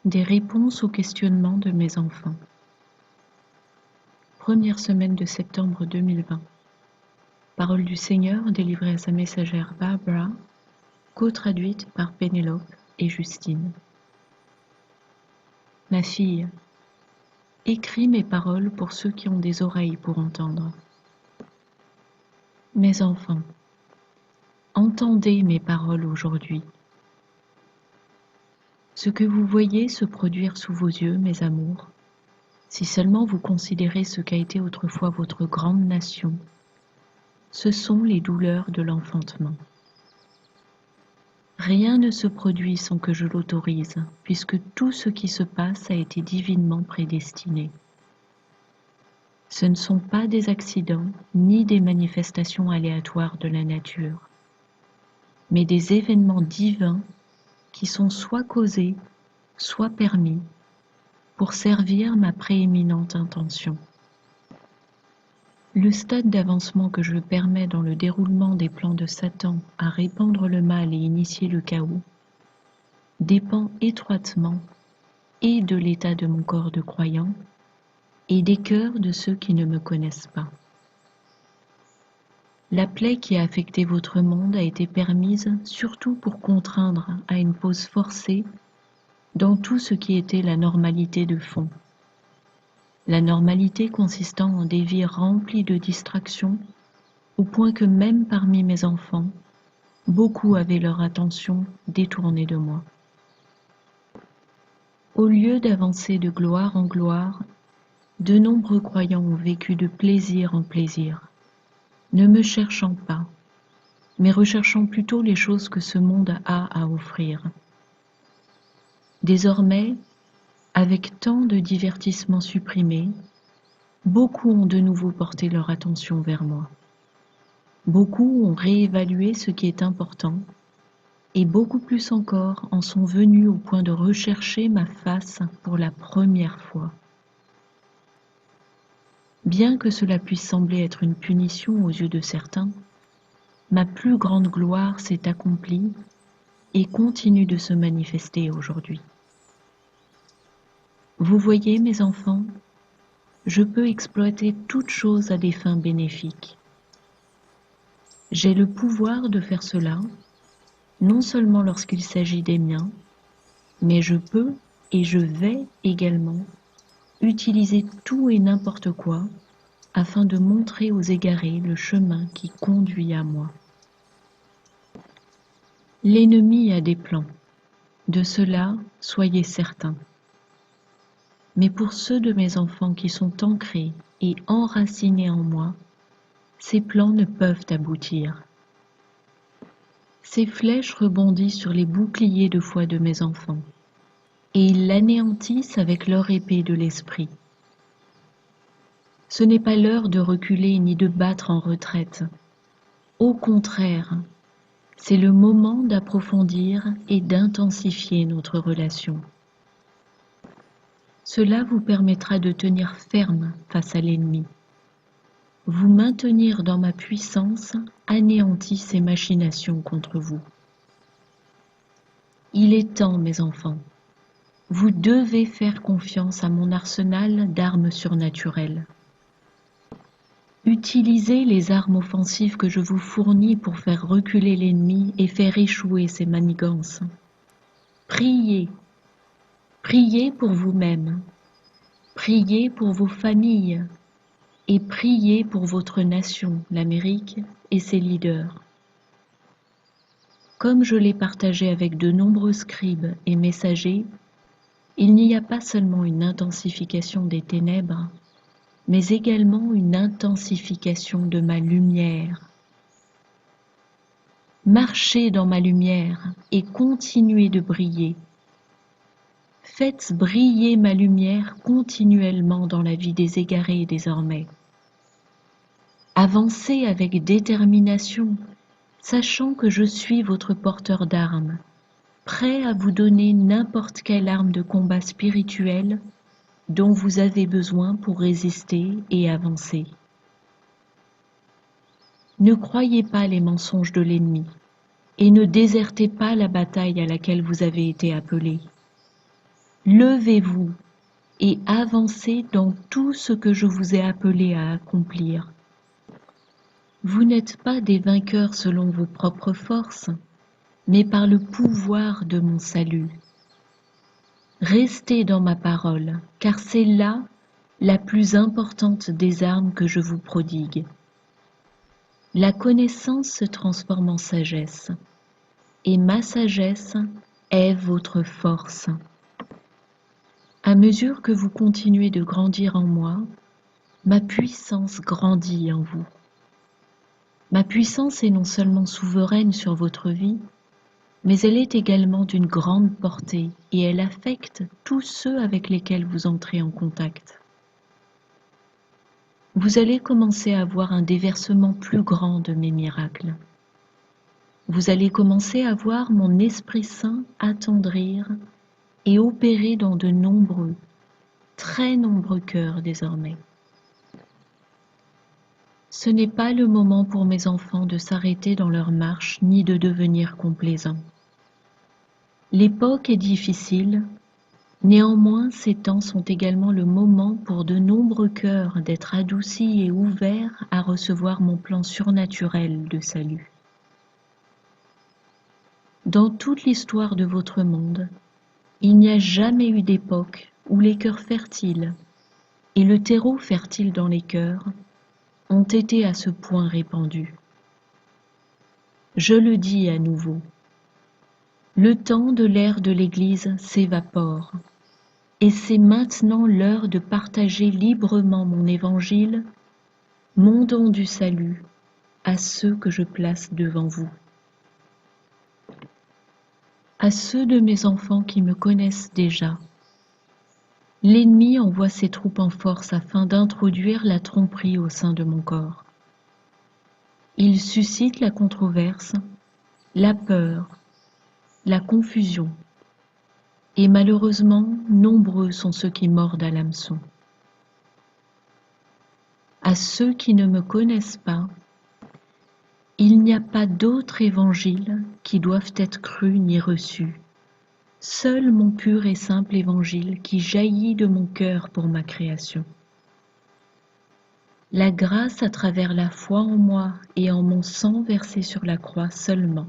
Des réponses aux questionnements de mes enfants. Première semaine de septembre 2020. Parole du Seigneur délivrée à sa messagère Barbara, co-traduite par Pénélope et Justine. Ma fille, écris mes paroles pour ceux qui ont des oreilles pour entendre. Mes enfants, entendez mes paroles aujourd'hui. Ce que vous voyez se produire sous vos yeux, mes amours, si seulement vous considérez ce qu'a été autrefois votre grande nation, ce sont les douleurs de l'enfantement. Rien ne se produit sans que je l'autorise, puisque tout ce qui se passe a été divinement prédestiné. Ce ne sont pas des accidents ni des manifestations aléatoires de la nature, mais des événements divins qui sont soit causés, soit permis, pour servir ma prééminente intention. Le stade d'avancement que je permets dans le déroulement des plans de Satan à répandre le mal et initier le chaos dépend étroitement et de l'état de mon corps de croyant et des cœurs de ceux qui ne me connaissent pas. La plaie qui a affecté votre monde a été permise surtout pour contraindre à une pause forcée dans tout ce qui était la normalité de fond. La normalité consistant en des vies remplies de distractions, au point que même parmi mes enfants, beaucoup avaient leur attention détournée de moi. Au lieu d'avancer de gloire en gloire, de nombreux croyants ont vécu de plaisir en plaisir, ne me cherchant pas, mais recherchant plutôt les choses que ce monde a à offrir. Désormais, avec tant de divertissements supprimés, beaucoup ont de nouveau porté leur attention vers moi. Beaucoup ont réévalué ce qui est important, et beaucoup plus encore en sont venus au point de rechercher ma face pour la première fois. Bien que cela puisse sembler être une punition aux yeux de certains, ma plus grande gloire s'est accomplie et continue de se manifester aujourd'hui. Vous voyez, mes enfants, je peux exploiter toute chose à des fins bénéfiques. J'ai le pouvoir de faire cela, non seulement lorsqu'il s'agit des miens, mais je peux et je vais également utiliser tout et n'importe quoi afin de montrer aux égarés le chemin qui conduit à moi. L'ennemi a des plans, de cela soyez certains. Mais pour ceux de mes enfants qui sont ancrés et enracinés en moi, ces plans ne peuvent aboutir. Ces flèches rebondissent sur les boucliers de foi de mes enfants, et ils l'anéantissent avec leur épée de l'esprit. Ce n'est pas l'heure de reculer ni de battre en retraite. Au contraire, c'est le moment d'approfondir et d'intensifier notre relation. Cela vous permettra de tenir ferme face à l'ennemi. Vous maintenir dans ma puissance anéantit ses machinations contre vous. Il est temps, mes enfants. Vous devez faire confiance à mon arsenal d'armes surnaturelles. Utilisez les armes offensives que je vous fournis pour faire reculer l'ennemi et faire échouer ses manigances. Priez. Priez pour vous-même. Priez pour vos familles. Et priez pour votre nation, l'Amérique, et ses leaders. Comme je l'ai partagé avec de nombreux scribes et messagers, il n'y a pas seulement une intensification des ténèbres, mais également une intensification de ma lumière. Marchez dans ma lumière et continuez de briller. Faites briller ma lumière continuellement dans la vie des égarés désormais. Avancez avec détermination, sachant que je suis votre porteur d'armes, prêt à vous donner n'importe quelle arme de combat spirituel dont vous avez besoin pour résister et avancer. Ne croyez pas les mensonges de l'ennemi et ne désertez pas la bataille à laquelle vous avez été appelés. Levez-vous et avancez dans tout ce que je vous ai appelé à accomplir. Vous n'êtes pas des vainqueurs selon vos propres forces, mais par le pouvoir de mon salut. Restez dans ma parole, car c'est là la plus importante des armes que je vous prodigue. La connaissance se transforme en sagesse, et ma sagesse est votre force. À mesure que vous continuez de grandir en moi, ma puissance grandit en vous. Ma puissance est non seulement souveraine sur votre vie, mais elle est également d'une grande portée et elle affecte tous ceux avec lesquels vous entrez en contact. Vous allez commencer à voir un déversement plus grand de mes miracles. Vous allez commencer à voir mon Esprit Saint attendrir et opérer dans de nombreux, très nombreux cœurs désormais. Ce n'est pas le moment pour mes enfants de s'arrêter dans leur marche ni de devenir complaisants. L'époque est difficile, néanmoins ces temps sont également le moment pour de nombreux cœurs d'être adoucis et ouverts à recevoir mon plan surnaturel de salut. Dans toute l'histoire de votre monde, il n'y a jamais eu d'époque où les cœurs fertiles et le terreau fertile dans les cœurs ont été à ce point répandus. Je le dis à nouveau, le temps de l'ère de l'Église s'évapore, et c'est maintenant l'heure de partager librement mon évangile, mon don du salut, à ceux que je place devant vous. À ceux de mes enfants qui me connaissent déjà, l'ennemi envoie ses troupes en force afin d'introduire la tromperie au sein de mon corps. Il suscite la controverse, la peur, la confusion, et malheureusement, nombreux sont ceux qui mordent à l'hameçon. À ceux qui ne me connaissent pas, il n'y a pas d'autre évangile qui doivent être cru ni reçu. Seul mon pur et simple évangile qui jaillit de mon cœur pour ma création. La grâce à travers la foi en moi et en mon sang versé sur la croix seulement.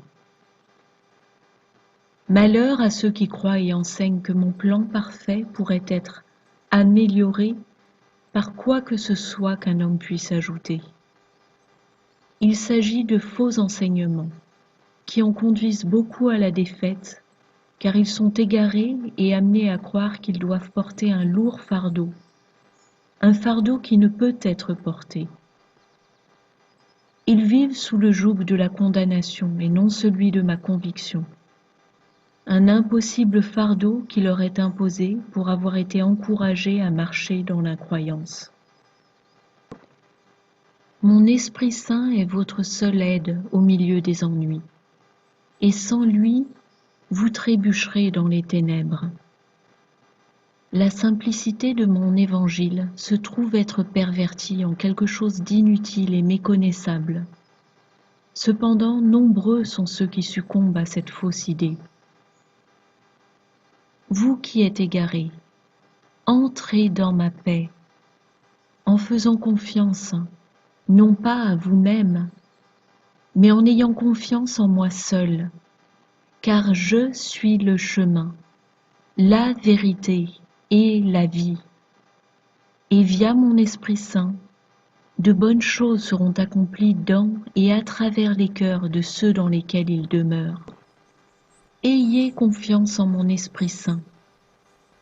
Malheur à ceux qui croient et enseignent que mon plan parfait pourrait être amélioré par quoi que ce soit qu'un homme puisse ajouter. Il s'agit de faux enseignements qui en conduisent beaucoup à la défaite, car ils sont égarés et amenés à croire qu'ils doivent porter un lourd fardeau, un fardeau qui ne peut être porté. Ils vivent sous le joug de la condamnation et non celui de ma conviction. Un impossible fardeau qui leur est imposé pour avoir été encouragés à marcher dans l'incroyance. Mon Esprit Saint est votre seule aide au milieu des ennuis, et sans lui, vous trébucherez dans les ténèbres. La simplicité de mon évangile se trouve être pervertie en quelque chose d'inutile et méconnaissable. Cependant, nombreux sont ceux qui succombent à cette fausse idée. Vous qui êtes égarés, entrez dans ma paix, en faisant confiance, non pas à vous-même, mais en ayant confiance en moi seul, car je suis le chemin, la vérité et la vie. Et via mon Esprit Saint, de bonnes choses seront accomplies dans et à travers les cœurs de ceux dans lesquels il demeure. Ayez confiance en mon Esprit Saint,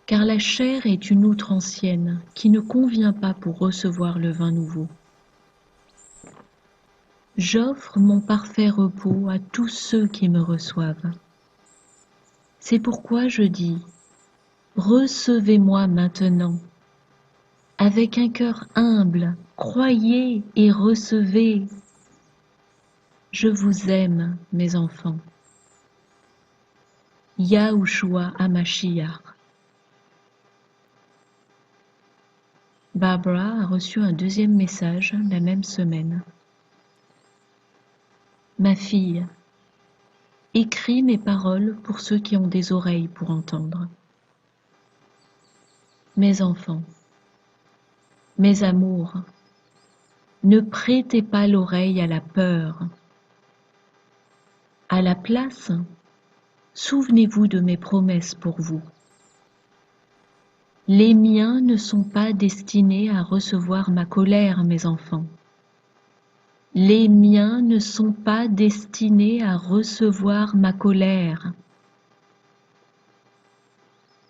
car la chair est une outre ancienne qui ne convient pas pour recevoir le vin nouveau. J'offre mon parfait repos à tous ceux qui me reçoivent. C'est pourquoi je dis, recevez-moi maintenant. Avec un cœur humble, croyez et recevez. Je vous aime, mes enfants. Yahushua HaMashiach. Barbara a reçu un deuxième message la même semaine. Ma fille, écris mes paroles pour ceux qui ont des oreilles pour entendre. Mes enfants, mes amours, ne prêtez pas l'oreille à la peur. À la place, souvenez-vous de mes promesses pour vous. Les miens ne sont pas destinés à recevoir ma colère, mes enfants. Les miens ne sont pas destinés à recevoir ma colère.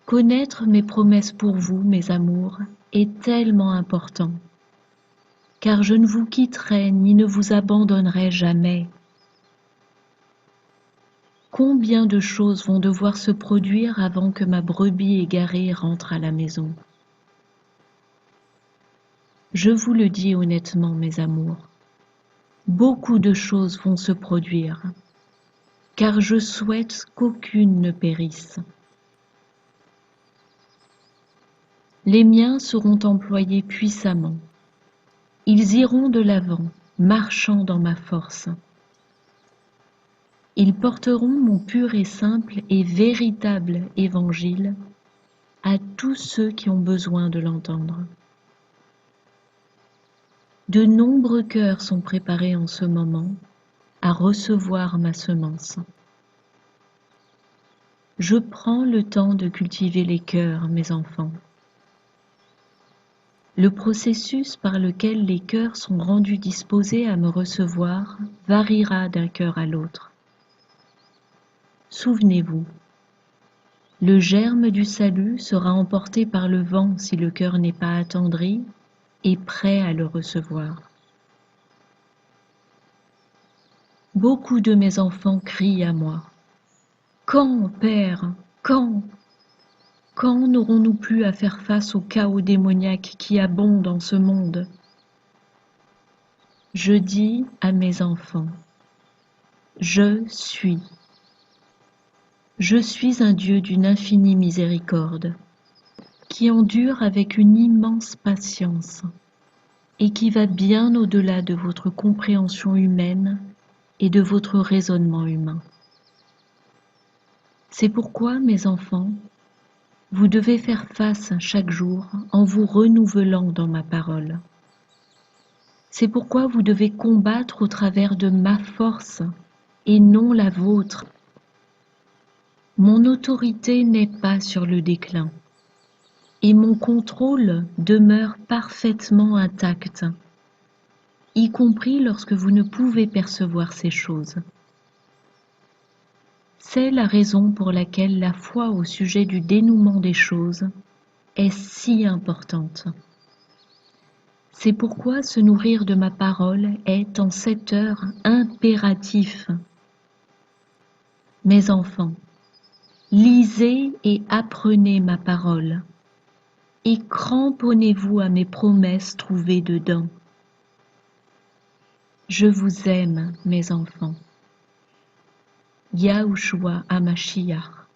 Connaître mes promesses pour vous, mes amours, est tellement important, car je ne vous quitterai ni ne vous abandonnerai jamais. Combien de choses vont devoir se produire avant que ma brebis égarée rentre à la maison? Je vous le dis honnêtement, mes amours, beaucoup de choses vont se produire, car je souhaite qu'aucune ne périsse. Les miens seront employés puissamment. Ils iront de l'avant, marchant dans ma force. Ils porteront mon pur et simple et véritable évangile à tous ceux qui ont besoin de l'entendre. De nombreux cœurs sont préparés en ce moment à recevoir ma semence. Je prends le temps de cultiver les cœurs, mes enfants. Le processus par lequel les cœurs sont rendus disposés à me recevoir variera d'un cœur à l'autre. Souvenez-vous, le germe du salut sera emporté par le vent si le cœur n'est pas attendri et prêt à le recevoir. Beaucoup de mes enfants crient à moi. Quand, Père, quand? Quand n'aurons-nous plus à faire face au chaos démoniaque qui abonde dans ce monde? Je dis à mes enfants, je suis. Je suis un Dieu d'une infinie miséricorde, qui endure avec une immense patience et qui va bien au-delà de votre compréhension humaine et de votre raisonnement humain. C'est pourquoi, mes enfants, vous devez faire face chaque jour en vous renouvelant dans ma parole. C'est pourquoi vous devez combattre au travers de ma force et non la vôtre. Mon autorité n'est pas sur le déclin et mon contrôle demeure parfaitement intact, y compris lorsque vous ne pouvez percevoir ces choses. C'est la raison pour laquelle la foi au sujet du dénouement des choses est si importante. C'est pourquoi se nourrir de ma parole est en cette heure impératif. Mes enfants, lisez et apprenez ma parole, et cramponnez-vous à mes promesses trouvées dedans. Je vous aime, mes enfants. Yahushua HaMashiach.